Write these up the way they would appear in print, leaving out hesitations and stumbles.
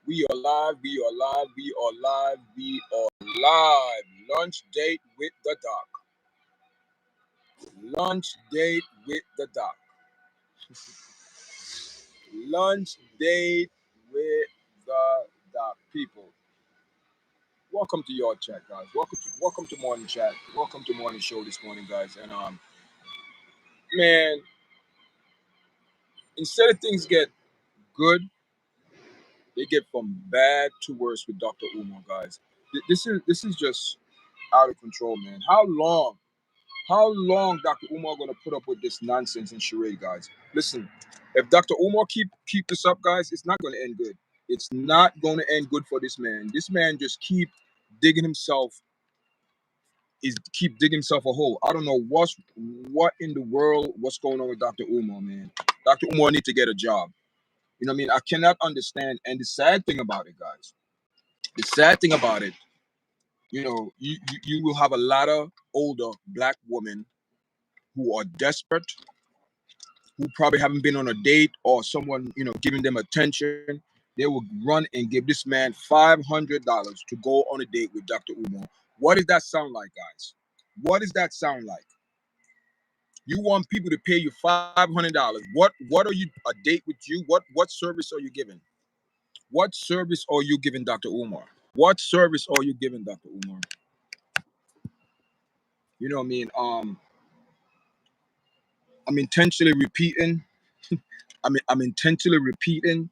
We are live, we are live, we are live, we are live. Lunch date with the doc. Lunch date with the doc. Lunch date with the doc. People, welcome to your chat, guys. Welcome to morning chat. Welcome to morning show this morning, guys. And man, instead of things get good, they get from bad to worse with Dr. Umar, guys. This is just out of control, man. How long? How long Dr. Umar gonna put up with this nonsense and charade, guys? Listen, if Dr. Umar keep this up, guys, it's not gonna end good. It's not gonna end good for this man. This man just digging himself keep digging himself a hole. I don't know what in the world what's going on with Dr. Umar, man. Dr. Umar need to get a job. You know what I mean? I cannot understand. And the sad thing about it, guys, the sad thing about it, you will have a lot of older black women who are desperate, who probably haven't been on a date or someone, giving them attention. They will run and give this man $500 to go on a date with Dr. Umar. What does that sound like, guys? What does that sound like? You want people to pay you $500. What are you, a date with you? What service are you giving? What service are you giving Dr. Umar? What service are you giving Dr. Umar? You know what I mean? I'm intentionally repeating. I'm intentionally repeating.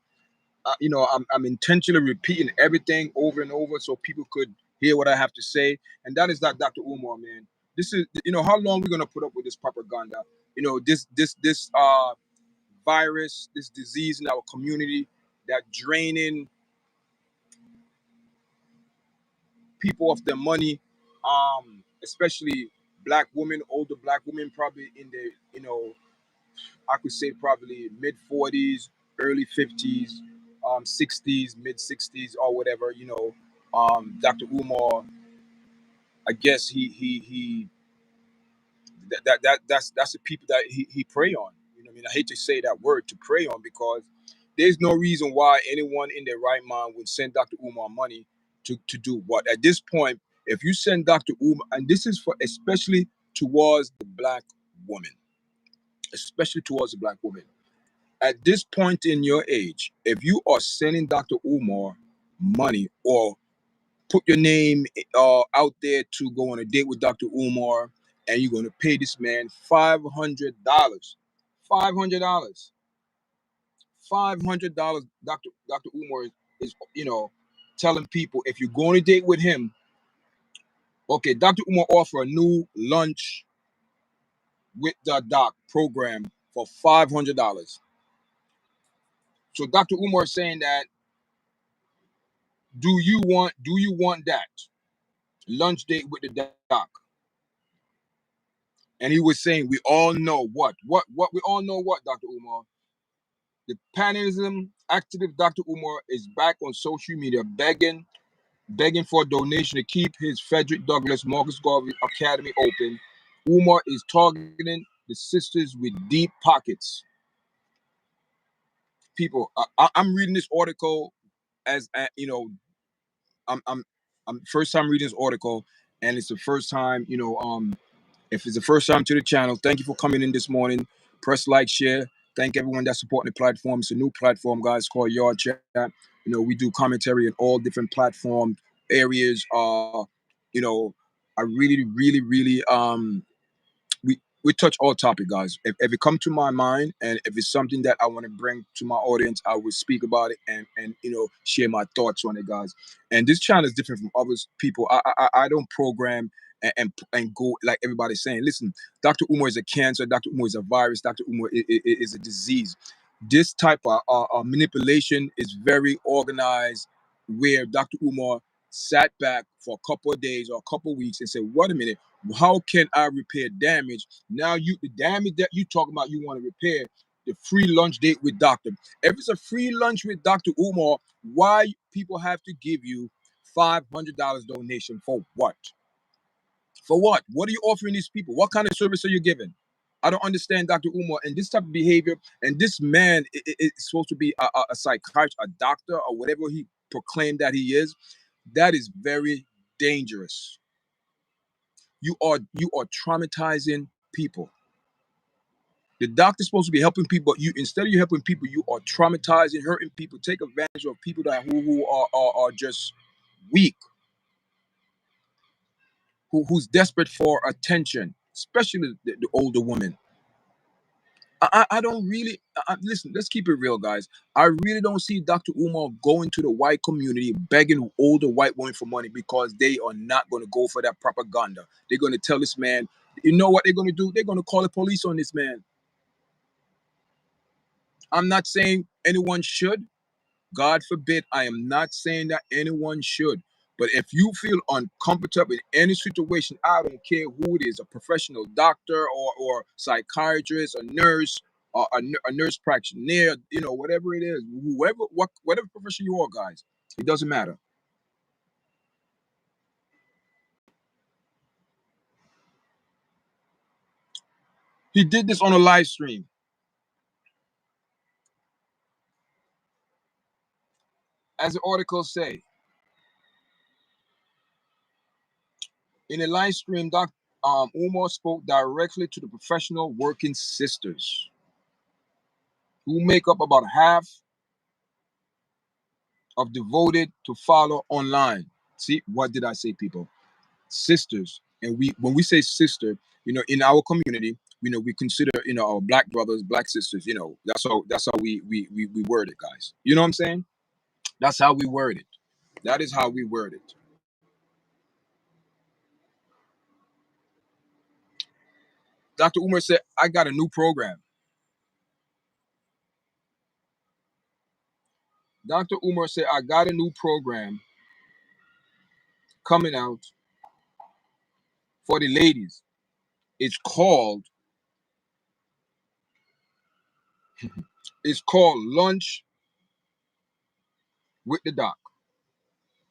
I'm intentionally repeating everything over and over so people could hear what I have to say. And that is that, Dr. Umar, man. This is, how long we're gonna put up with this propaganda? This virus, this disease in our community that draining people of their money, especially black women, older black women, probably in the, I could say probably mid 40s, early 50s, 60s, mid 60s, or whatever. Dr. Umar, I guess that's the people that he prey on. You know what I mean? I hate to say that word, to prey on, because there's no reason why anyone in their right mind would send Dr. Umar money to do what. At this point, if you send Dr. Umar, and this is for especially towards the black woman, especially towards the black woman. At this point in your age, if you are sending Dr. Umar money or put your name out there to go on a date with Dr. Umar, and you're going to pay this man $500, $500, $500. Dr. Umar is telling people, if you're going to date with him, okay, Dr. Umar offer a new lunch with the doc program for $500. So Dr. Umar is saying that, do you want that lunch date with the doc? And he was saying, we all know what we all know what, Dr. Umar. The panism activist Dr. Umar is back on social media begging for a donation to keep his Frederick Douglass Marcus Garvey Academy open. Umar is targeting the sisters with deep pockets. People, I'm reading this article as I'm first time reading this article, and it's the first time, if it's the first time to the channel, thank you for coming in this morning. Press like, share. Thank everyone that's supporting the platform. It's a new platform, guys, called YARDCHAT. We do commentary in all different platform areas. I really, really, really we touch all topic, guys. If it come to my mind, and if it's something that I want to bring to my audience, I will speak about it and share my thoughts on it, guys. And this channel is different from other people. I don't program and go like everybody's saying. Listen, Dr. Umar is a cancer. Dr. Umar is a virus. Dr. Umar is a disease. This type of manipulation is very organized, where Dr. Umar sat back for a couple of days or a couple of weeks and said, wait a minute, how can I repair damage? Now the damage that you talking about, you want to repair the free lunch date with doctor. If it's a free lunch with Dr. Umar, why people have to give you $500 donation for what? For what? What are you offering these people? What kind of service are you giving? I don't understand Dr. Umar and this type of behavior. And this man is supposed to be a psychiatrist, a doctor, or whatever proclaim that he is, that is very dangerous. You are traumatizing people. The doctor's supposed to be helping people, but you, instead of you helping people, you are traumatizing, hurting people, take advantage of people that who are just weak, who's desperate for attention, especially the older women. I don't really listen. Let's keep it real, guys. I really don't see Dr. Umar going to the white community begging older white women for money, because they are not going to go for that propaganda. They're going to tell this man, you know what they're going to do? They're going to call the police on this man. I'm not saying anyone should. God forbid, I am not saying that anyone should. But if you feel uncomfortable in any situation, I don't care who it is, a professional doctor or psychiatrist, a nurse, or a nurse practitioner, whatever it is, whatever profession you are, guys, it doesn't matter. He did this on a live stream. As the article say, in a live stream, Umar spoke directly to the professional working sisters who make up about half of devoted to follow online. See, what did I say, people? Sisters. And when we say sister, in our community, we consider, our black brothers, black sisters, that's how we word it, guys. You know what I'm saying? That's how we word it. That is how we word it. Dr. Umar said, I got a new program. Dr. Umar said, I got a new program coming out for the ladies. It's called Lunch with the Doc.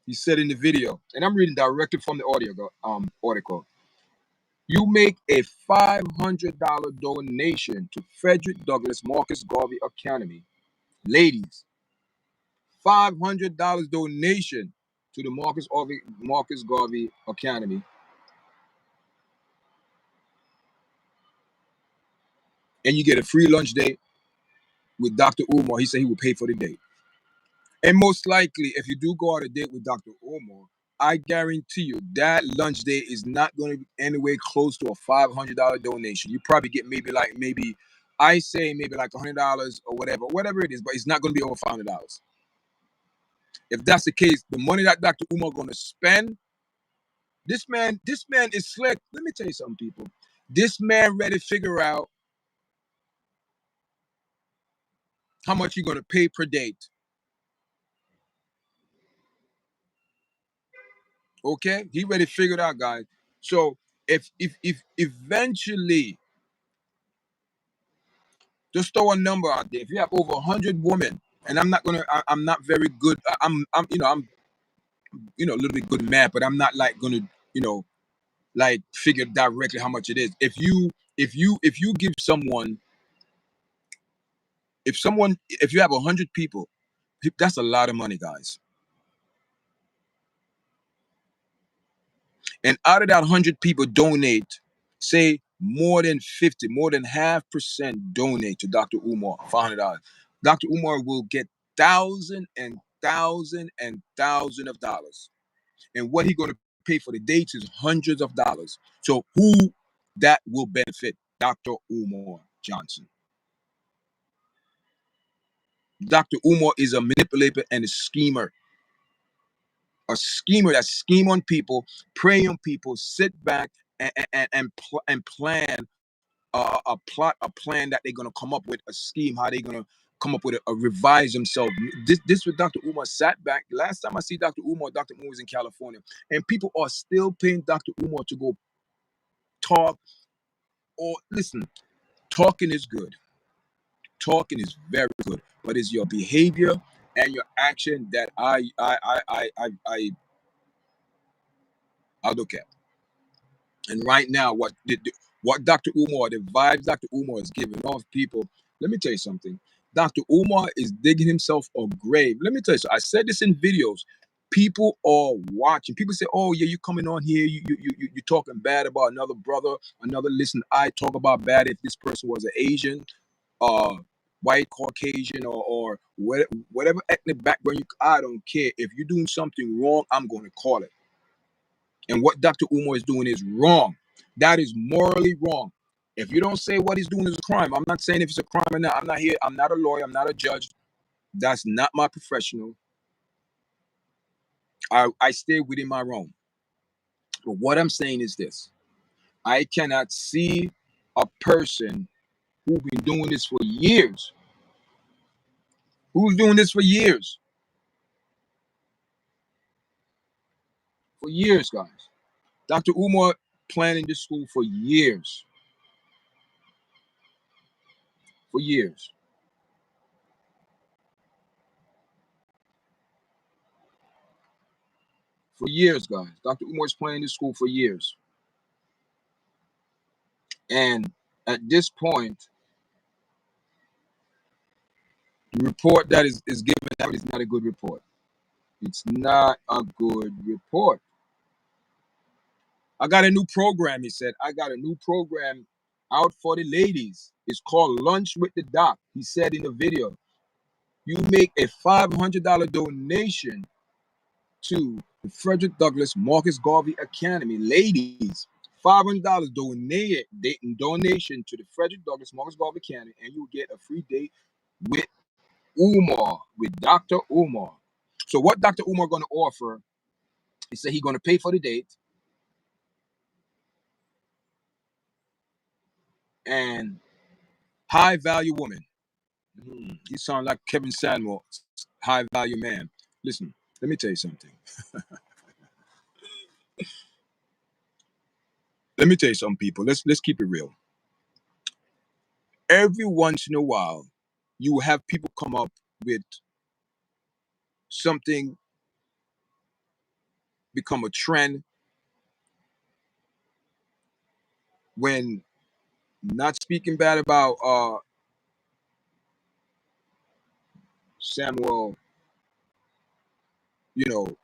He said in the video, and I'm reading directly from the article. You make a $500 donation to Frederick Douglass Marcus Garvey Academy. Ladies, $500 donation to the Marcus Garvey Academy. And you get a free lunch date with Dr. Umar. He said he will pay for the date. And most likely, if you do go on a date with Dr. Umar, I guarantee you that lunch day is not going to be anywhere close to a $500 donation. You probably get maybe I say maybe like $100 or whatever it is, but it's not going to be over $500. If that's the case, the money that Dr. Umar going to spend, this man is slick. Let me tell you something, people. This man ready to figure out how much you're going to pay per date. Okay, he ready to figure it out, guys. So if eventually, just throw a number out there. If you have over 100 women, and I'm not very good. I'm a little bit good at math, but I'm not like gonna, like figure directly how much it is. If you give someone, if you have 100 people, that's a lot of money, guys. And out of that 100 people donate, say more than 50, more than half percent donate to Dr. Umar, $500. Dr. Umar will get thousand and thousand and thousand of dollars. And what he going to pay for the dates is hundreds of dollars. So who that will benefit? Dr. Umar Johnson. Dr. Umar is a manipulator and a schemer. A schemer that scheme on people, prey on people, sit back and plan a plan that they're gonna come up with, a scheme how they're gonna come up with a revise themselves. This with Dr. Umar sat back. Last time I see Dr. Umar was in California, and people are still paying Dr. Umar to go talk. Or listen, talking is good. Talking is very good, but it's your behavior and your action that I look at. And right now, what Dr. Umar, the vibes Dr. Umar is giving off people, let me tell you something. Dr. Umar is digging himself a grave. Let me tell you, so I said this in videos. People are watching. People say, "Oh yeah, you coming on here? You talking bad about another brother, another." Listen, I talk about bad if this person was an Asian, uh, white, Caucasian, or whatever ethnic background. I don't care. If you're doing something wrong, I'm going to call it. And what Dr. Umar is doing is wrong. That is morally wrong. If you don't say what he's doing is a crime, I'm not saying if it's a crime or not. I'm not here. I'm not a lawyer. I'm not a judge. That's not my professional. I stay within my realm. But what I'm saying is this: I cannot see a person who's been doing this for years, who's doing this for years, guys. Dr. Umar planning this school for years, for years, for years, guys. Dr. Umar's planning this school for years. And at this point, the report that is given out is not a good report. It's not a good report. I got a new program, he said. I got a new program out for the ladies. It's called Lunch with the Doc. He said in the video, you make a $500 donation to the Frederick Douglass Marcus Garvey Academy. Ladies, $500 donation to the Frederick Douglass Marcus Garvey Academy, and you'll get a free date with Umar, with Dr. Umar. So what Dr. Umar going to offer, he said he's going to pay for the date and high value woman. He sound like Kevin Samuel, high value man. Listen, let me tell you something. Let me tell you something, people. Let's keep it real. Every once in a while, you will have people come up with something, become a trend, when not speaking bad about Samuel, you know,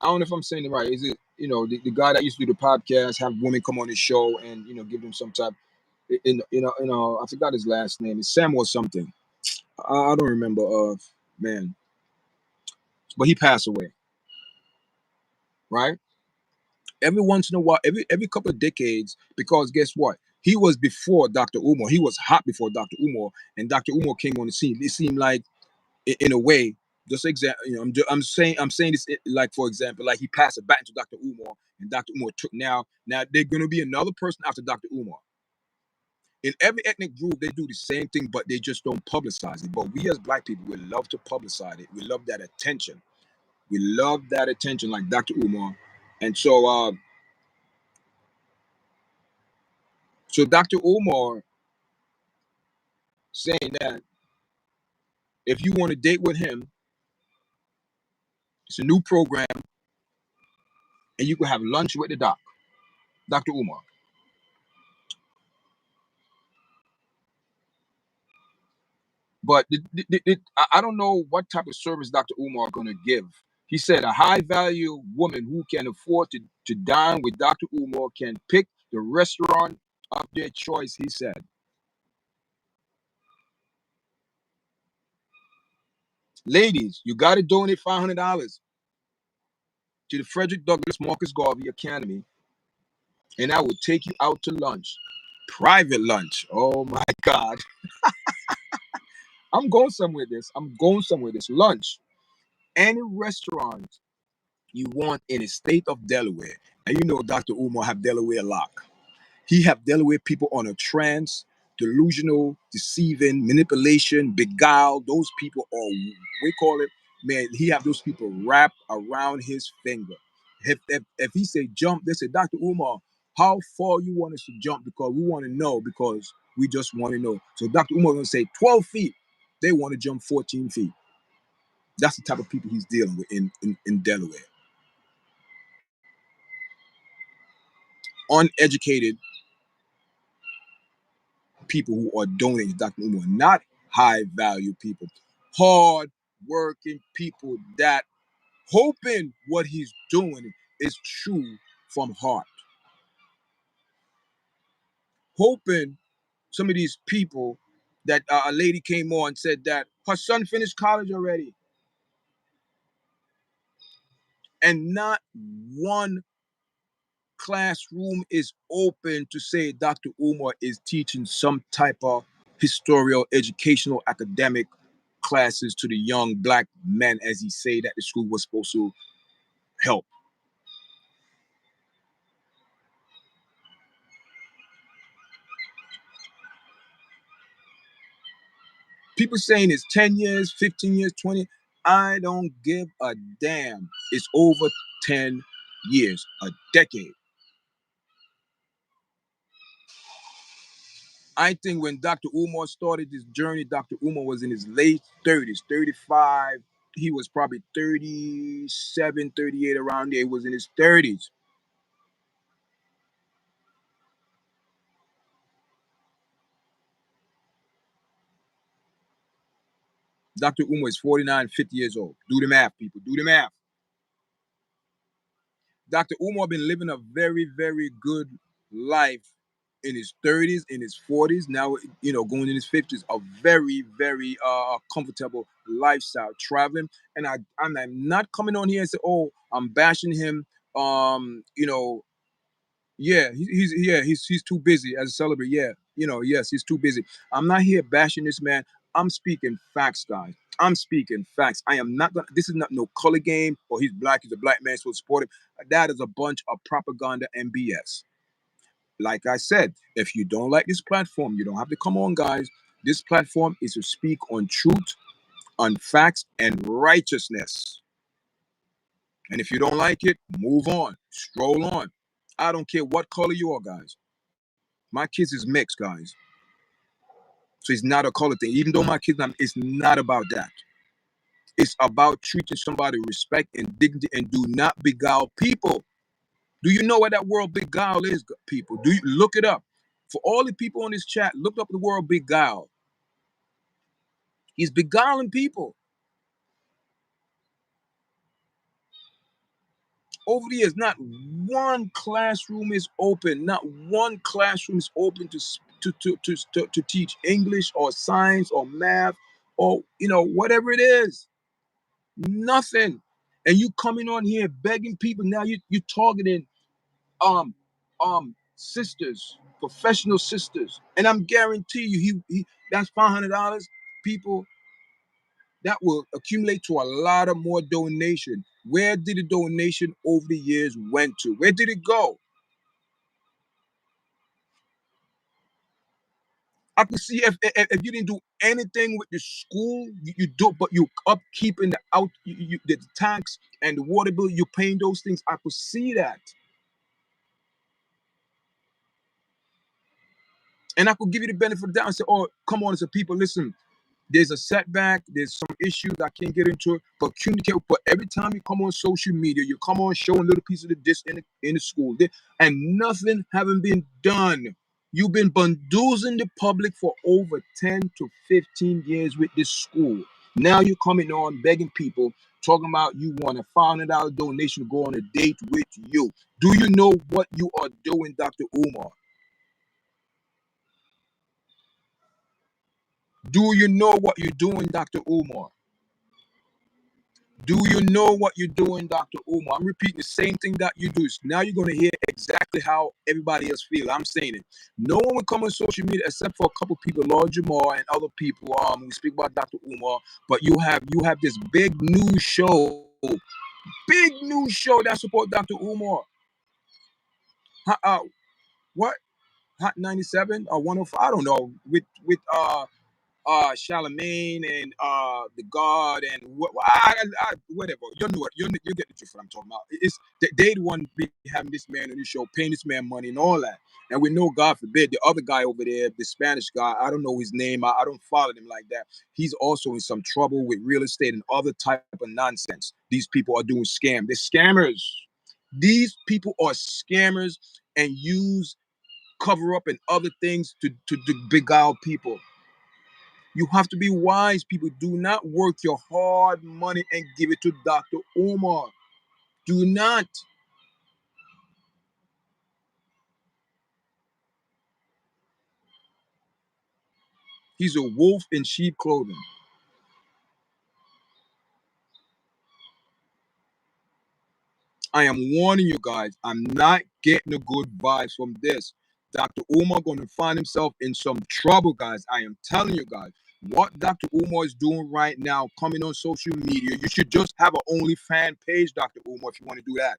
I don't know if I'm saying it right. Is it, the guy that used to do the podcast, have women come on his show and, give them some type, I forgot his last name. It's Samuel something. I don't remember, man, but he passed away, right? Every once in a while, every couple of decades, because guess what? He was before Dr. Umar. He was hot before Dr. Umar, and Dr. Umar came on the scene. It seemed like, in a way, just I'm saying this like, for example, like he passed it back to Dr. Umar, and Dr. Umar took now they're gonna be another person after Dr. Umar. In every ethnic group, they do the same thing, but they just don't publicize it. But we as Black people, we love to publicize it. We love that attention. We love that attention, like Dr. Umar. And so Dr. Umar saying that if you want to date with him, it's a new program, and you can have lunch with the Dr. Umar. But I don't know what type of service Dr. Umar going to give. He said a high value woman who can afford to dine with Dr. Umar can pick the restaurant of their choice, he said. Ladies, you got to donate $500 to the Frederick Douglass Marcus Garvey Academy, and I will take you out to lunch. Private lunch. Oh my God. I'm going somewhere with this. I'm going somewhere with this. Lunch. Any restaurant you want in the state of Delaware. And Dr. Umar have Delaware lock. He have Delaware people on a trance, delusional, deceiving, manipulation, beguile. Those people are, we call it, man, he have those people wrapped around his finger. If he say jump, they say, Dr. Umar, how far you want us to jump? Because we want to know, because we just want to know. So Dr. Umar going to say 12 feet. They want to jump 14 feet. That's the type of people he's dealing with in Delaware. Uneducated people who are donating to Dr. Umar, not high value people, hard working people that hoping what he's doing is true from heart. Hoping some of these people that a lady came on and said that her son finished college already, and not one classroom is open to say Dr. Umar is teaching some type of historical, educational, academic classes to the young black men, as he say that the school was supposed to help. People saying it's 10 years, 15 years, 20. I don't give a damn. It's over 10 years, a decade. I think when Dr. Umar started this journey, Dr. Umar was in his late 30s, 35. He was probably 37, 38 around there. He was in his 30s. Dr. Umar is 49, 50 years old. Do the math, people. Do the math. Dr. Umar been living a very, very good life in his 30s, in his 40s, now, going in his 50s, a very, very comfortable lifestyle, traveling. And I'm not coming on here and say, oh, I'm bashing him. You know, yeah, he's too busy as a celebrity. Yeah, yes, he's too busy. I'm not here bashing this man. I'm speaking facts, guys. I'm speaking facts. I am not gonna. This is not no color game. Or he's black. He's a black man, so support him. That is a bunch of propaganda and BS. Like I said, if you don't like this platform, you don't have to come on, guys. This platform is to speak on truth, on facts, and righteousness. And if you don't like it, move on, stroll on. I don't care what color you are, guys. My kids is mixed, guys. So it's not a color thing. Even though my kids, it's not about that. It's about treating somebody with respect and dignity and do not beguile people. Do you know what that word beguile is, people? Do you look it up? For all the people on this chat, look up the word beguile. He's beguiling people. Over the years, not one classroom is open. Not one classroom is open to teach English or science or math or whatever it is. Nothing. And you coming on here begging people. Now you targeting um sisters, professional sisters. And I'm guarantee you he that's $500 people that will accumulate to a lot of more donation. Where did the donation over the years went to? Where did it go? I could see if you didn't do anything with the school, you do, but you upkeeping the out the tax and the water bill, you paying those things. I could see that, and I could give you the benefit of the doubt and say, "Oh, come on, so people, listen. There's a setback. There's some issues I can't get into, but communicate. But every time you come on social media, you come on showing little piece of the disc in the school, and nothing haven't been done. You've been bamboozling the public for over 10 to 15 years with this school. Now you're coming on begging people, talking about you want a $500 donation to go on a date with you. Do you know what you are doing, Dr. Umar? Do you know what you're doing, Dr. Umar? Do you know what you're doing, Dr. Umar? I'm repeating the same thing that you do. Now you're going to hear exactly how everybody else feels. I'm saying it. No one will come on social media except for a couple people, Lord Jamal and other people. We speak about Dr. Umar, but you have this big news show that support Dr. Umar. What? Hot 97 or 105? I don't know. With Charlemagne and the God and whatever. You know what? You get the truth what I'm talking about. It's they the one be having this man on this show, paying this man money and all that. And we know, God forbid, the other guy over there, the Spanish guy, I don't know his name. I don't follow him like that. He's also in some trouble with real estate and other type of nonsense. These people are doing scam. They're scammers. These people are scammers and use cover up and other things to beguile people. You have to be wise, people. Do not work your hard money and give it to Dr. Umar. Do not. He's a wolf in sheep clothing. I am warning you guys. I'm not getting the good vibes from this. Dr. Umar going to find himself in some trouble, guys. I am telling you guys. What Dr. Umar is doing right now, coming on social media, you should just have an OnlyFans page, Dr. Umar, if you want to do that.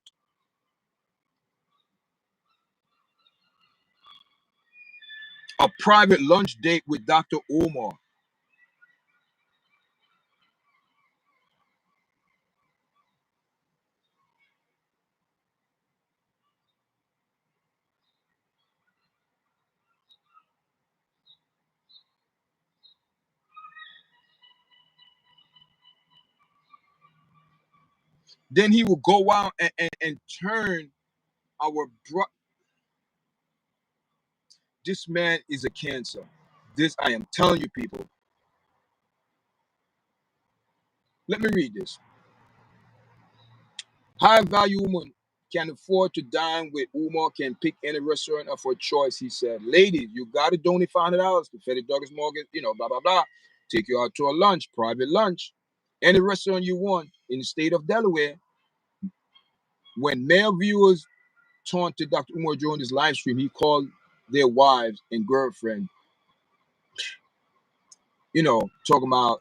A private lunch date with Dr. Umar. Then he will go out and turn our bro. This man is a cancer. This I am telling you, people. Let me read this. High value woman can afford to dine with Umar, can pick any restaurant of her choice. He said, ladies, you got to donate $500 to Fed Douglas Morgan, blah, blah, blah. Take you out to a lunch, private lunch. Any restaurant you want in the state of Delaware. When male viewers taunted Dr. Umar during his live stream, he called their wives and girlfriend, talking about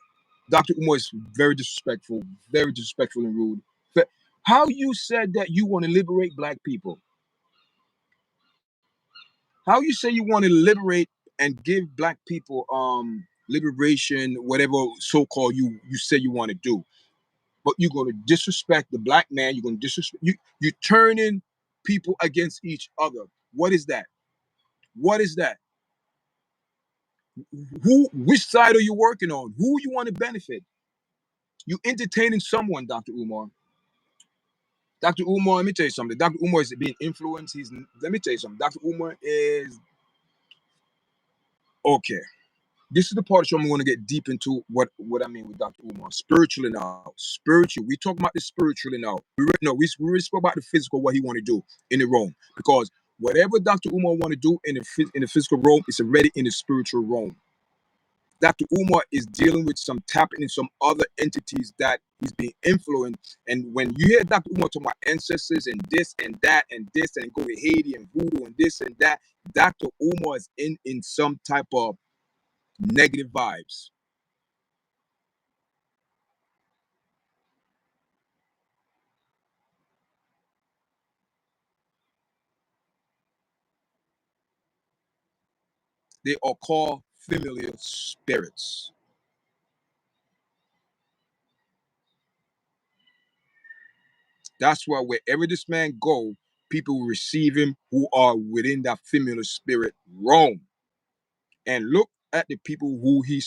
Dr. Umar is very disrespectful and rude. But how you said that you want to liberate black people? How you say you want to liberate and give black people liberation, whatever so-called you say you want to do, but you're going to disrespect the black man. You're going to disrespect you're turning people against each other. What is that? What is that? Which side are you working on? Who you want to benefit? You entertaining someone, Dr. Umar. Dr. Umar, let me tell you something. Dr. Umar is being influenced. Let me tell you something. Dr. Umar is okay. This is the part of the show I'm going to get deep into what I mean with Dr. Umar. Spiritually now. Spiritual. We talk about the spiritually now. We really spoke about the physical, what he want to do in the realm. Because whatever Dr. Umar want to do in the physical realm, it's already in the spiritual realm. Dr. Umar is dealing with some tapping in some other entities that he's being influenced. And when you hear Dr. Umar talking about ancestors and this and that and this and go to Haiti and voodoo and this and that, Dr. Umar is in some type of negative vibes. They are called familiar spirits. That's why wherever this man go, people will receive him who are within that familiar spirit realm. And look at the people who he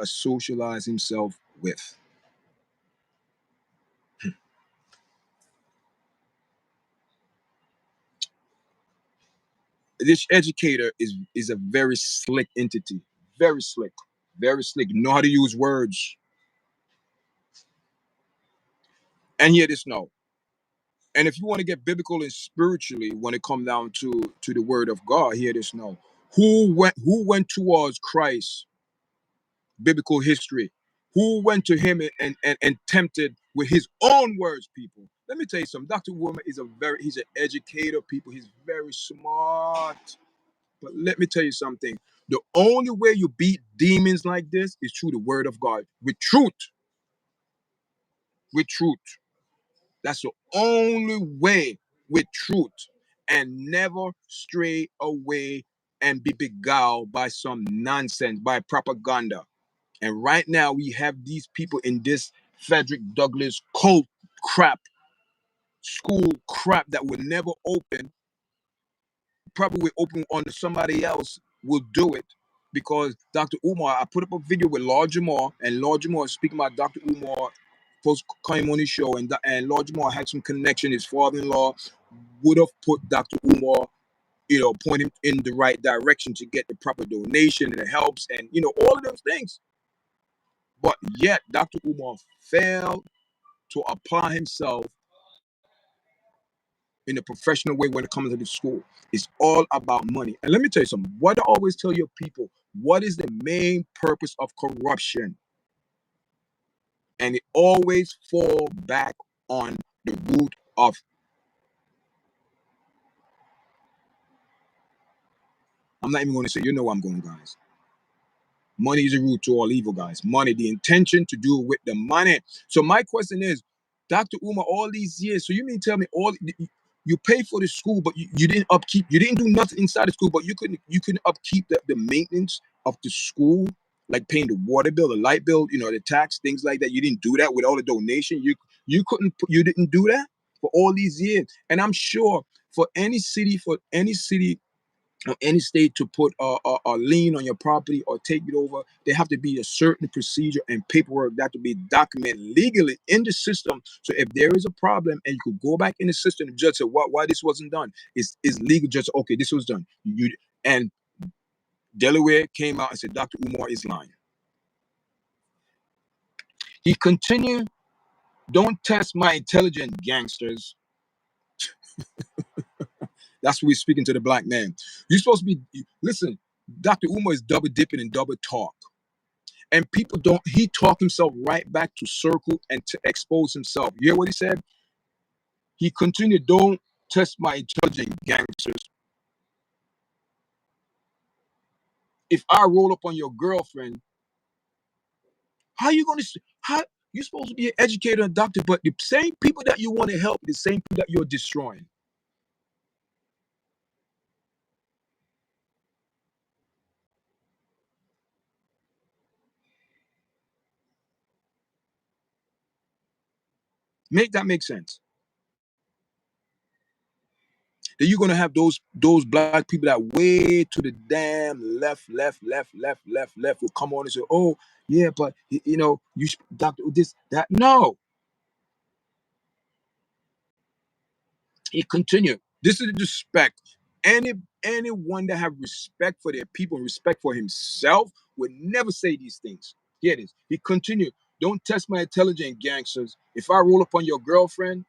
socialized himself with. This educator is a very slick entity. Very slick. Very slick. Know how to use words. And hear this now. And if you want to get biblical and spiritually, when it comes down to the word of God, hear this now. Who went towards Christ, biblical history? Who went to him and tempted with his own words, people? Let me tell you something. Dr. Woman he's an educator, people. He's very smart. But let me tell you something. The only way you beat demons like this is through the word of God. With truth. With truth. That's the only way, with truth, and never stray away and be beguiled by some nonsense, by propaganda. And right now we have these people in this Frederick Douglass cult crap, school crap that will never open. Probably will open on somebody else will do it. Because Dr. Umar, I put up a video with Lord Jamar, and Lord Jamar is speaking about Dr. Umar first came on his show, and Lord Jamar had some connection. His father-in-law would have put Dr. Umar point him in the right direction to get the proper donation, and it helps, and all of those things. But yet, Dr. Umar failed to apply himself in a professional way when it comes to the school. It's all about money. And let me tell you something. What I always tell your people, what is the main purpose of corruption? And it always fall back on the root of, I'm not even going to say, where I'm going, guys. Money is the root to all evil, guys. Money, the intention to do with the money. So my question is, Dr. Umar, all these years, so you mean tell me you pay for the school, but you didn't upkeep, you didn't do nothing inside the school, but you couldn't upkeep the maintenance of the school, like paying the water bill, the light bill, the tax, things like that. You didn't do that with all the donation. You didn't do that for all these years. And I'm sure for any city or any state to put a lien on your property or take it over, there have to be a certain procedure and paperwork that to be documented legally in the system. So if there is a problem and you could go back in the system and judge say why this wasn't done, is legal judge, okay, this was done. And Delaware came out and said Dr. Umar is lying. He continued, don't test my intelligent gangsters. That's what we're speaking to the black man. You're supposed to be, listen, Dr. Umar is double dipping and double talk. And people don't, he talked himself right back to circle and to expose himself. You hear what he said? He continued, don't test my intelligent gangsters. If I roll up on your girlfriend, how you going to, how, you're supposed to be an educator and doctor, but the same people that you want to help, the same people that you're destroying. Make that make sense? Then you're gonna have those black people that way to the damn left will come on and say, "Oh, yeah, but you doctor this that." No, he continued. This is the respect. Any anyone that have respect for their people and respect for himself would never say these things. Here it is. He continued. Don't test my intelligent gangsters. If I roll up on your girlfriend,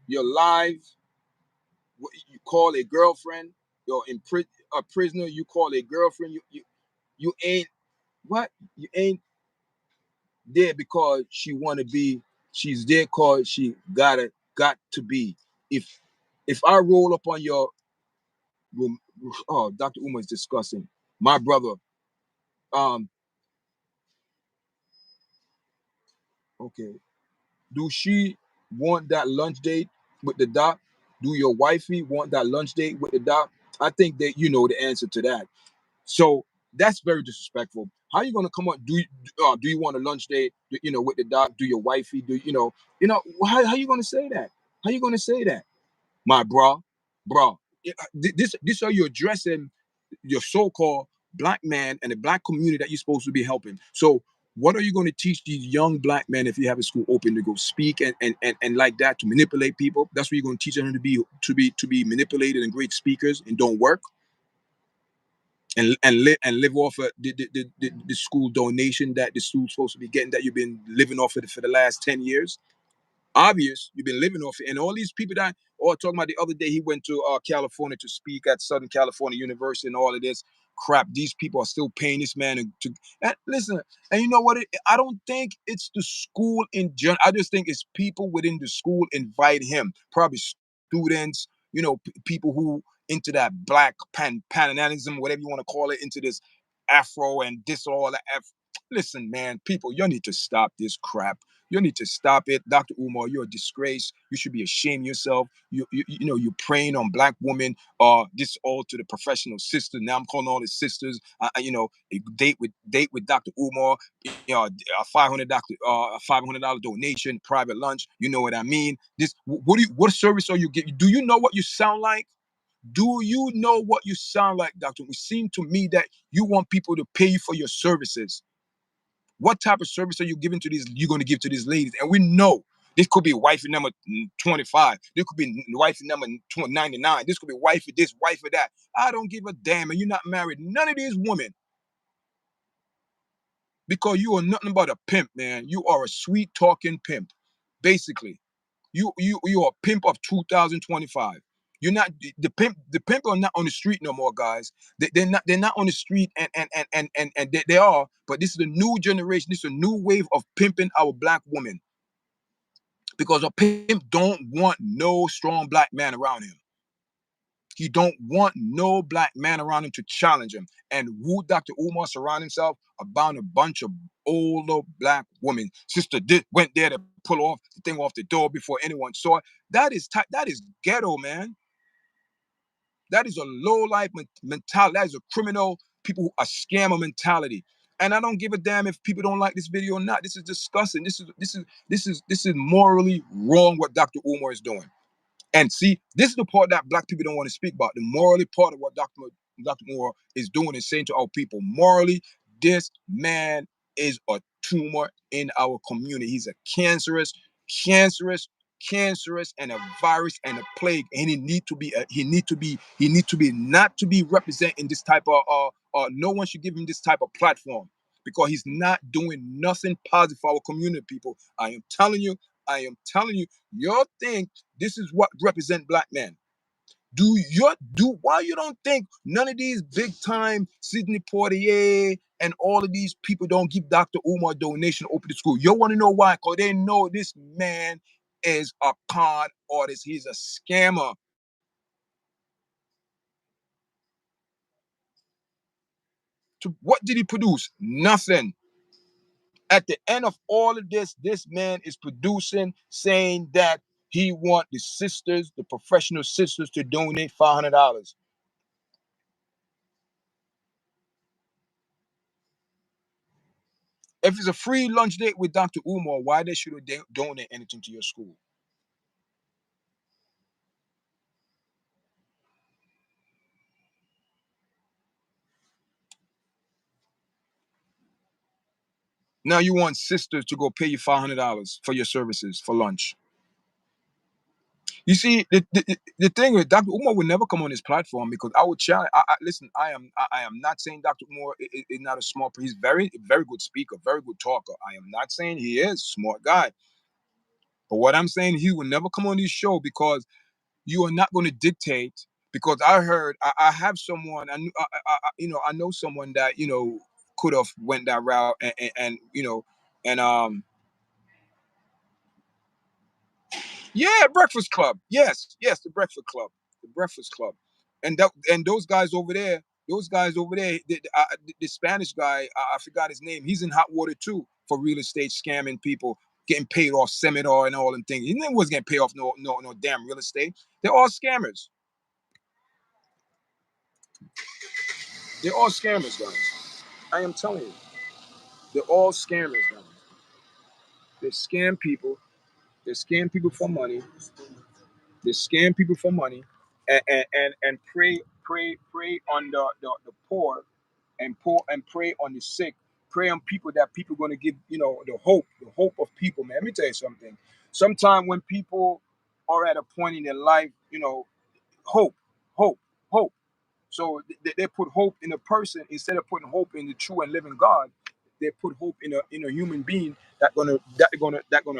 you're live. What you call a girlfriend, you're a prisoner, you call a girlfriend, you ain't what? You ain't there because she wanna be, she's there cause she got to be. If I roll up on your room, oh, Dr. Umar is discussing. My brother, um, okay. Do she want that lunch date with the doc? Do your wifey want that lunch date with the doc? I think that you know the answer to that. So that's very disrespectful. How are you gonna come up? Do you want a lunch date? With the doc? Do your wifey? How you gonna say that? How you gonna say that, my bro? This are you addressing your so-called black man and the black community that you're supposed to be helping. So what are you going to teach these young black men if you have a school open to go speak and like that to manipulate people? That's what you're going to teach them to be manipulated and great speakers and don't work and live off of the school donation that the school's supposed to be getting that you've been living off of it for the last 10 years. Obvious you've been living off it. And all these people that talking about the other day he went to California to speak at Southern California University and all of this crap. These people are still paying this man and listen. And you know what? I don't think it's the school in general. I just think it's people within the school invite him. Probably students, people who into that black pananilism, whatever you want to call it, into this Afro and this all that. Listen, man, people, you need to stop this crap. You need to stop it. Dr. Umar, you're a disgrace. You should be ashamed of yourself. You're preying on black women. This all to the professional sisters. Now I'm calling all the sisters. A date with Dr. Umar. A $500 donation, private lunch. You know what I mean? What service are you getting? Do you know what you sound like? Do you know what you sound like, Doctor? It seems to me that you want people to pay you for your services. What type of service are you giving to these? You're going to give to these ladies, and we know This could be wifey number 25. This could be wifey number 99. This could be wifey this, wifey that. I don't give a damn. And you're not married none of these women because you are nothing but a pimp, man. You are a sweet talking pimp, basically. You are a pimp of 2025. You're not the pimp. The pimp are not on the street no more, guys. They're not on the street, and they are. But this is a new generation. This is a new wave of pimping our black women because a pimp don't want no strong black man around him. He don't want no black man around him to challenge him. And who Dr. Umar surround himself about a bunch of older black women. Sister did went there to pull off the thing off the door before anyone saw it. That is ghetto, man. That is a low life mentality. That is a criminal, people who a scammer mentality. And I don't give a damn if people don't like this video or not. This is disgusting. This is morally wrong what Dr. Umar is doing. And see, this is the part that black people don't want to speak about. The morally part of what Dr. Moore is doing is saying to our people, morally, this man is a tumor in our community. He's a cancerous, and a virus and a plague. And he need to be not to be representing this type of no one should give him this type of platform because he's not doing nothing positive for our community, people. I am telling you, your thing, this is what represent black men. Why you don't think none of these big time Sidney Poitier and all of these people don't give Dr. Umar a donation open to school? You want to know why? Because they know this man is a con artist. He's a scammer. What did he produce? Nothing. At the end of all of this man is producing, saying that he want the sisters, the professional sisters, to donate $500. If it's a free lunch date with Dr. Umar, why they should donate anything to your school? Now you want sisters to go pay you $500 for your services for lunch. You see, the thing is, Dr. Umar would never come on this platform because I would challenge. Listen, I am not saying Dr. Umar is not a smart. He's very good speaker, very good talker. I am not saying he is a smart guy. But what I'm saying, he will never come on this show because you are not going to dictate. Because I heard, I have someone, I know someone that could have went that route, and yeah, Breakfast Club. Yes, the Breakfast Club, and those guys over there, the Spanish guy, I forgot his name. He's in hot water too for real estate scamming people, getting paid off seminar and all them things. He never was getting paid off no damn real estate. They're all scammers. They're all scammers, guys. I am telling you, they're all scammers, guys. They scam people. They scam people for money. They scam people for money, and prey on the poor, and prey on the sick, prey on people that people going to give the hope of people. Man, let me tell you something. Sometimes when people are at a point in their life, hope, hope, hope. So they put hope in a person instead of putting hope in the true and living God. They put hope in a human being that gonna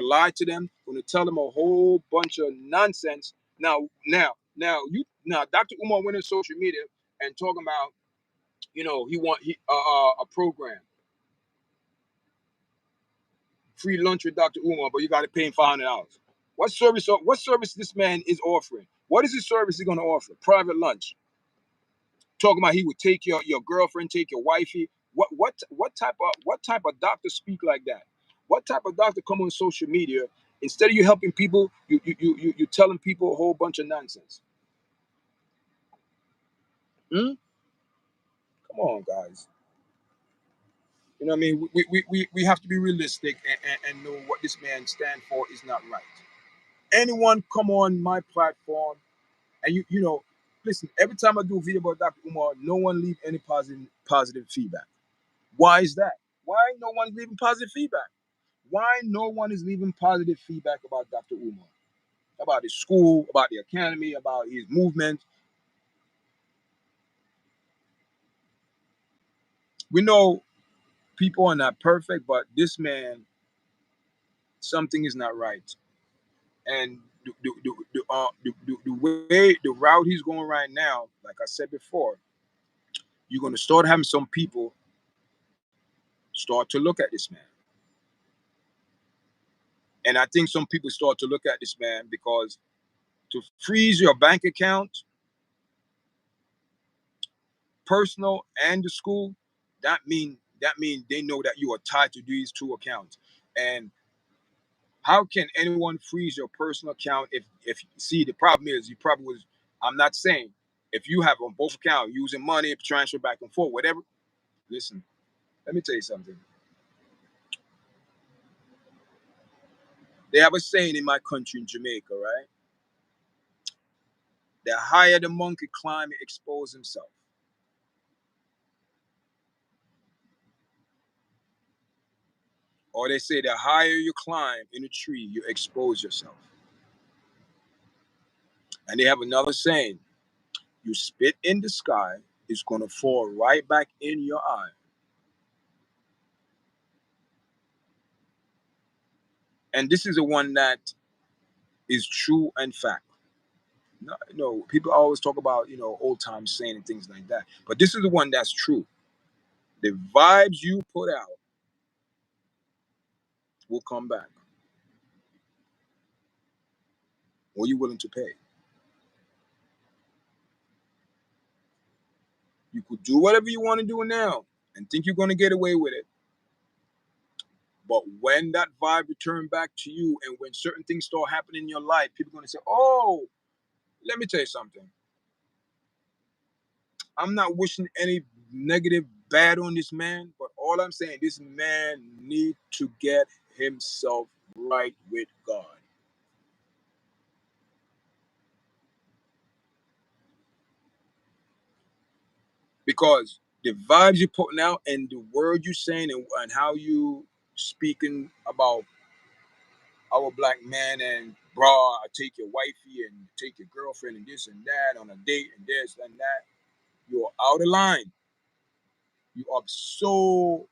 lie to them, gonna tell them a whole bunch of nonsense. Now Dr. Umar went on social media and talking about he a program, free lunch with Dr. Umar, but you got to pay him $500. What service this man is offering? What is his service he's gonna offer? Private lunch. Talking about he would take your girlfriend, take your wifey. What type of doctor speak like that? What type of doctor come on social media instead of you helping people, you telling people a whole bunch of nonsense? Hmm? Come on, guys. You know what I mean? We have to be realistic and know what this man stand for is not right. Anyone come on my platform and listen. Every time I do a video about Dr. Umar, no one leave any positive feedback. Why is that? Why no one leaving positive feedback? Why no one is leaving positive feedback about Dr. Umar, about his school, about the academy, about his movement? We know people are not perfect, but this man, something is not right. And the way, the route he's going right now, like I said before, you're going to start having some people start to look at this man. And I think some people start to look at this man because to freeze your bank account, personal and the school, that mean they know that you are tied to these two accounts. And how can anyone freeze your personal account if see, the problem is you probably was, I'm not saying if you have on both accounts using money, transfer back and forth, whatever. Listen, let me tell you something. They have a saying in my country in Jamaica, right? The higher the monkey climb, it expose himself. Or they say the higher you climb in a tree, you expose yourself. And they have another saying, you spit in the sky, it's gonna fall right back in your eye. And this is the one that is true and fact. No, no, people always talk about, old time saying and things like that. But this is the one that's true. The vibes you put out will come back. What are you willing to pay? You could do whatever you want to do now and think you're gonna get away with it. But when that vibe return back to you and when certain things start happening in your life, people are gonna say, oh, let me tell you something. I'm not wishing any negative bad on this man, but all I'm saying, this man need to get himself right with God. Because the vibes you're putting out and the word you're saying and how you speaking about our black man and bro, I take your wifey and take your girlfriend and this and that on a date and this and that, you're out of line. You are so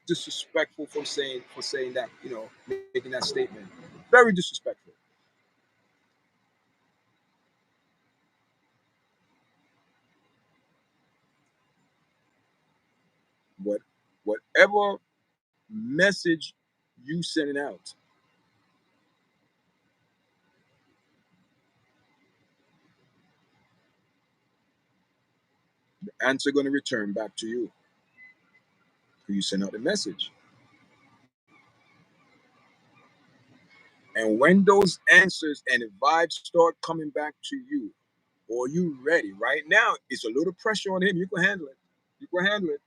disrespectful for saying that, making that statement. Very disrespectful. What whatever message you sending out, the answer gonna return back to you. You send out the message. And when those answers and the vibes start coming back to you, or you ready right now, it's a little pressure on him. You can handle it. You can handle it.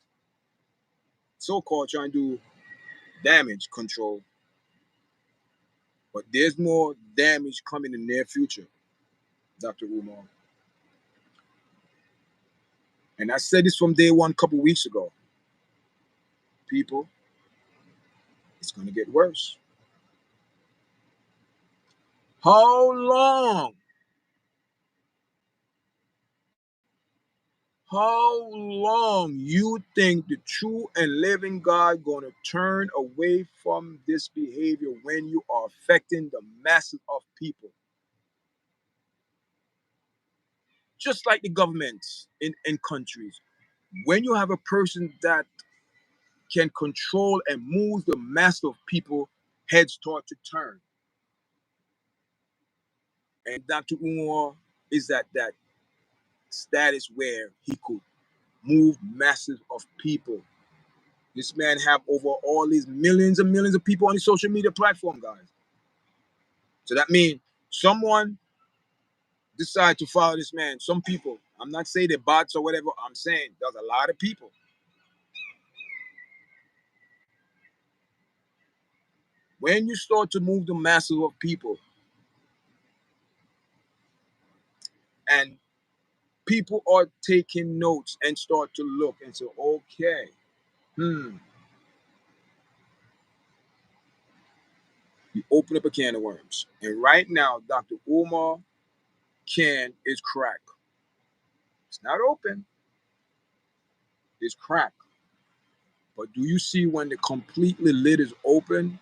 So-called trying to do damage control, but there's more damage coming in the near future, Dr. Umar. And I said this from day one, a couple weeks ago. People, it's gonna get worse. How long? How long you think the true and living God gonna turn away from this behavior when you are affecting the masses of people? Just like the governments in countries. When you have a person that can control and move the mass of people, heads start to turn. And Dr. Umar is at that status where he could move masses of people. This man have over all these millions and millions of people on his social media platform, guys. So that means someone decide to follow this man. Some people, I'm not saying they're bots or whatever. I'm saying there's a lot of people. When you start to move the masses of people and people are taking notes and start to look and say, okay, hmm, You open up a can of worms. And right now, Dr. Umar can is cracked. It's not open, it's cracked. But do you see when the completely lid is open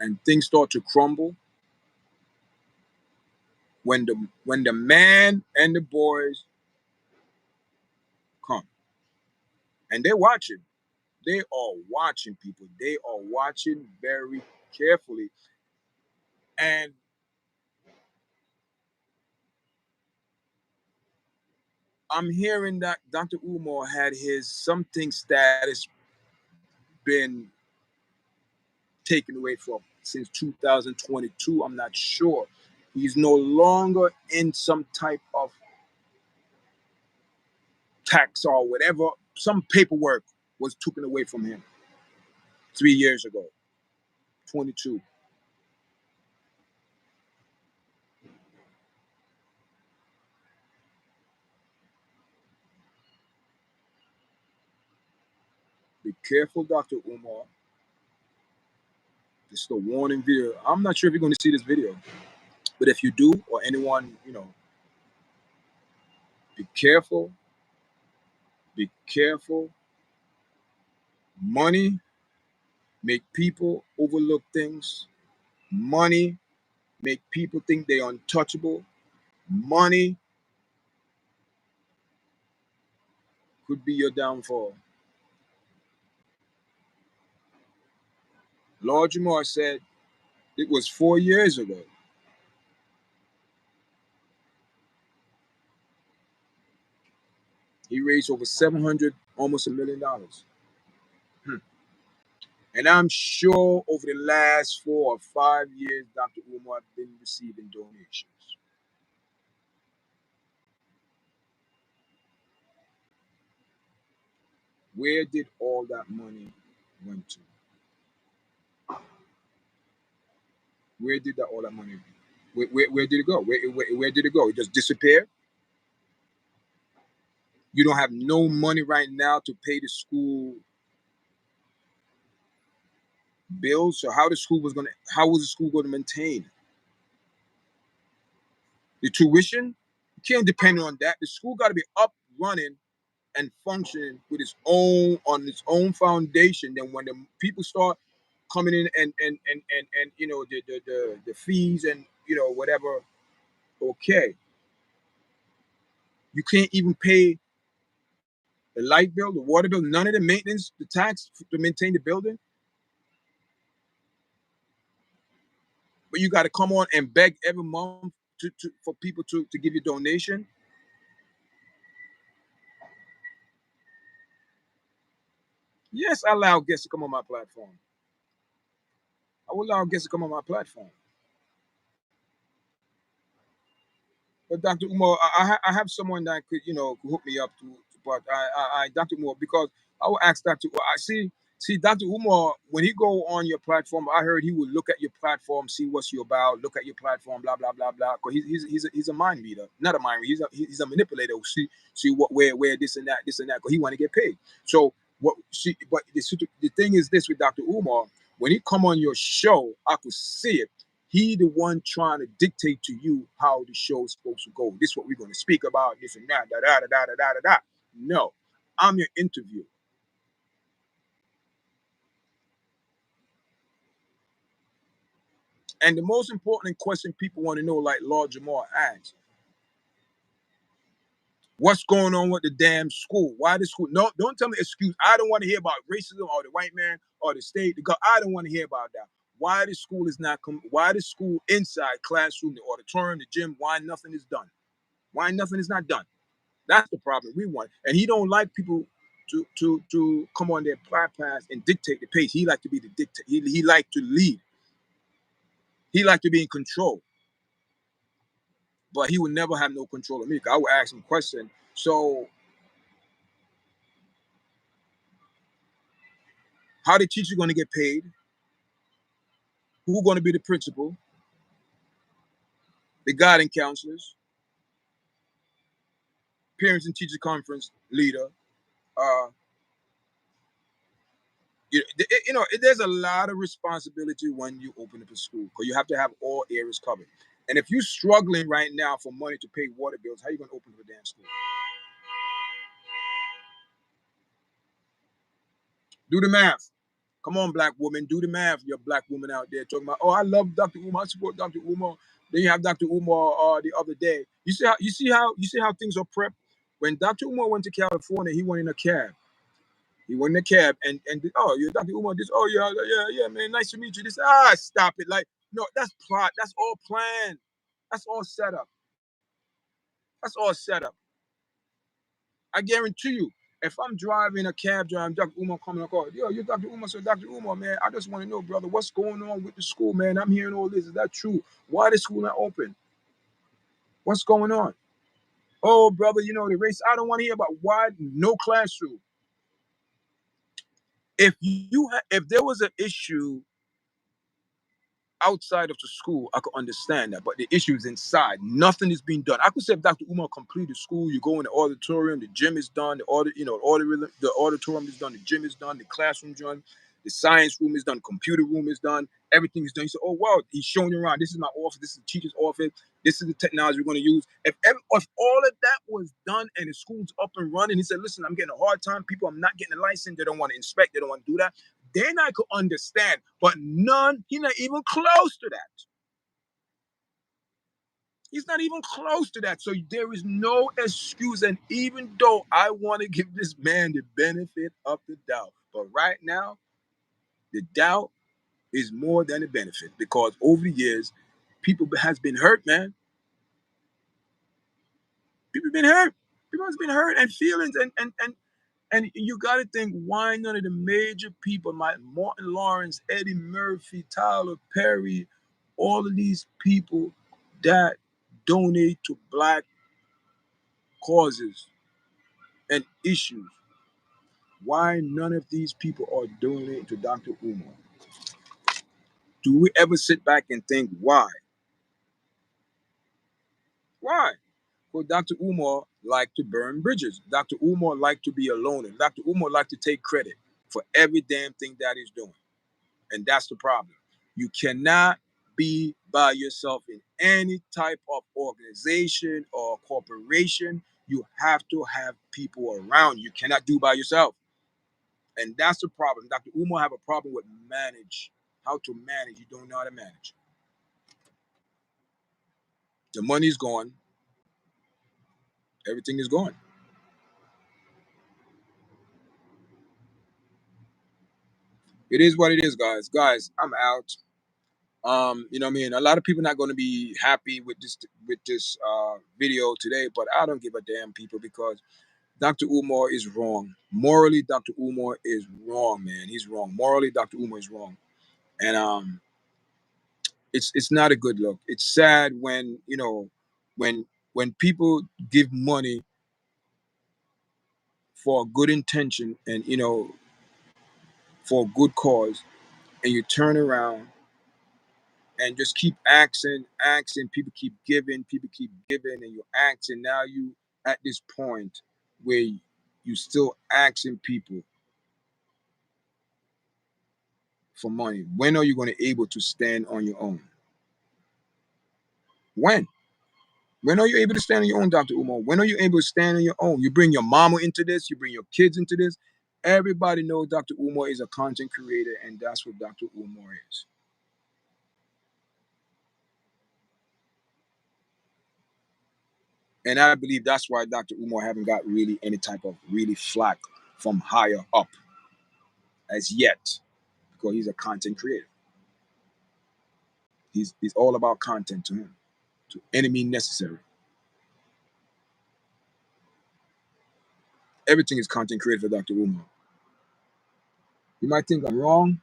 and things start to crumble? When the man and the boys come and they're watching, they are watching people. They are watching very carefully. And I'm hearing that Dr. Umar had his something status been taken away from since 2022. I'm not sure. He's no longer in some type of tax or whatever. Some paperwork was taken away from him 3 years ago, 22. Be careful, Dr. Umar. This is a warning video. I'm not sure if you're going to see this video, but if you do, or anyone, be careful. Be careful. Money make people overlook things. Money make people think they're untouchable. Money could be your downfall. Lord Jamar said it was 4 years ago. He raised over 700, almost $1 million. Hmm. And I'm sure over the last 4 or 5 years, Dr. Umar has been receiving donations. Where did all that money went to? Where did all that money? Where did it go? Where did it go? It just disappeared. You don't have no money right now to pay the school bills. So how was the school going to maintain the tuition? You can't depend on that. The school got to be up, running, and functioning with its own foundation. Then when the people start coming in and the fees and whatever, okay, you can't even pay the light bill, the water bill, none of the maintenance, the tax to maintain the building. But you got to come on and beg every month for people to give you donation. Yes, I allow guests to come on my platform. I will allow guests to come on my platform. But Dr. Umar, I have someone that could, could hook me up to, but Dr. Umar, because I will ask Dr. I see Dr. Umar, when he go on your platform, I heard he would look at your platform, see what's you about, look at your platform, blah, blah, blah, blah. Because he's a mind reader, not a mind reader, he's a manipulator. See where this and that, because he want to get paid. So but the thing is this with Dr. Umar, when he come on your show, I could see it. He the one trying to dictate to you how the show is supposed to go. This is what we're going to speak about, this and that, da da da da da da da. No, I'm your interview. And the most important question people want to know, like Lord Jamar asked, what's going on with the damn school? Why the school? No, don't tell me excuse. I don't want to hear about racism or the white man or the state. I don't want to hear about that. Why the school is not why the school inside classroom, the auditorium, the gym, why nothing is done? Why nothing is not done? That's the problem we want. And he don't like people to come on their platforms and dictate the pace. He like to be the dictator. He like to lead. He like to be in control. But he would never have no control of me. I would ask him a question. So how the teacher going to get paid? Who going to be the principal? The guidance counselors? parents and teacher conference leader. Uh, there's a lot of responsibility when you open up a school because you have to have all areas covered. And if you're struggling right now for money to pay water bills, how are you going to open up a damn school? Do the math. Come on, black woman, do the math. You're a black woman out there talking about, oh, I love Dr. Umar, I support Dr. Umar. Then you have Dr. Umar the other day. You see how things are prepped. When Dr. Umar went to California, he went in a cab. He went in a cab and oh, you're Dr. Umar. This, oh yeah, man, nice to meet you. This, stop it. Like, no, that's plot. That's all planned. That's all set up. That's all set up. I guarantee you, if I'm driving a cab driving, Dr. Umar coming up, yo, you're Dr. Umar, so Dr. Umar, man, I just want to know, brother, what's going on with the school, man? I'm hearing all this. Is that true? Why the school not open? What's going on? Oh, brother, the race. I don't want to hear about why no classroom. If there was an issue outside of the school, I could understand that. But the issue is inside. Nothing is being done. I could say if Dr. Umar completed school, you go in the auditorium, the gym is done, the auditorium is done, the gym is done, the classroom is done, the science room is done, computer room is done, everything is done. You say, oh wow, he's showing you around. This is my office, this is the teacher's office, this is the technology we're going to use. If all of that was done and the school's up and running, he said, listen, I'm getting a hard time. People, I'm not getting a license. They don't want to inspect. They don't want to do that. Then I could understand, but none, he's not even close to that. He's not even close to that. So there is no excuse. And even though I want to give this man the benefit of the doubt, but right now, the doubt is more than a benefit because over the years, people has been hurt, man. People have been hurt. People has been hurt and feelings and you got to think why none of the major people, like Martin Lawrence, Eddie Murphy, Tyler Perry, all of these people that donate to black causes and issues, why none of these people are donating to Dr. Umar? Do we ever sit back and think why? Why? Well, Dr. Umar liked to burn bridges. Dr. Umar liked to be a loner. Dr. Umar liked to take credit for every damn thing that he's doing. And that's the problem. You cannot be by yourself in any type of organization or corporation. You have to have people around. You cannot do by yourself. And that's the problem. Dr. Umar have a problem with how to manage. You don't know how to manage. The money's gone. Everything is gone. It is what it is, guys. Guys, I'm out. You know what I mean? A lot of people not going to be happy with this video today, but I don't give a damn, people, because Dr. Umar is wrong. Morally, Dr. Umar is wrong, man. He's wrong. Morally, Dr. Umar is wrong. And it's not a good look. It's sad when, when people give money for a good intention and, for a good cause, and you turn around and just keep asking, people keep giving, and you're asking. Now you at this point where you still asking people for money. When are you going to be able to stand on your own? When? When are you able to stand on your own, Dr. Umar? When are you able to stand on your own? You bring your mama into this, you bring your kids into this. Everybody knows Dr. Umar is a content creator, and that's what Dr. Umar is. And I believe that's why Dr. Umar haven't got really any type of really flack from higher up as yet, because he's a content creator. He's all about content to him, to any means necessary. Everything is content created for Dr. Umar. You might think I'm wrong,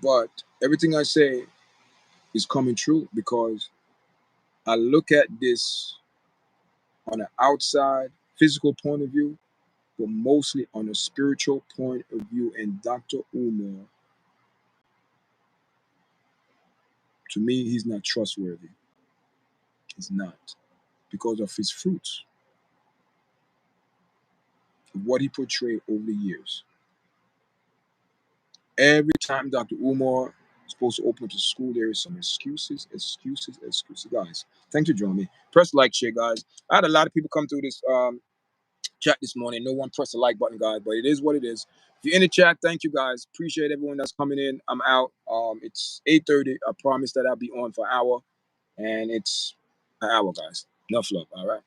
but everything I say is coming true because I look at this on an outside physical point of view, but mostly on a spiritual point of view. And Dr. Umar, to me, he's not trustworthy. He's not. Because of his fruits, of what he portrayed over the years. Every time Dr. Umar is supposed to open up the school, there is some excuses, excuses, excuses. Guys, thanks for joining me. Press like, share, guys. I had a lot of people come through this chat this morning. No one pressed the like button, guys, but it is what it is. If you're in the chat, thank you, guys. Appreciate everyone that's coming in. I'm out. It's 8:30. I promise that I'll be on for an hour, and it's an hour, guys. Enough love. All right.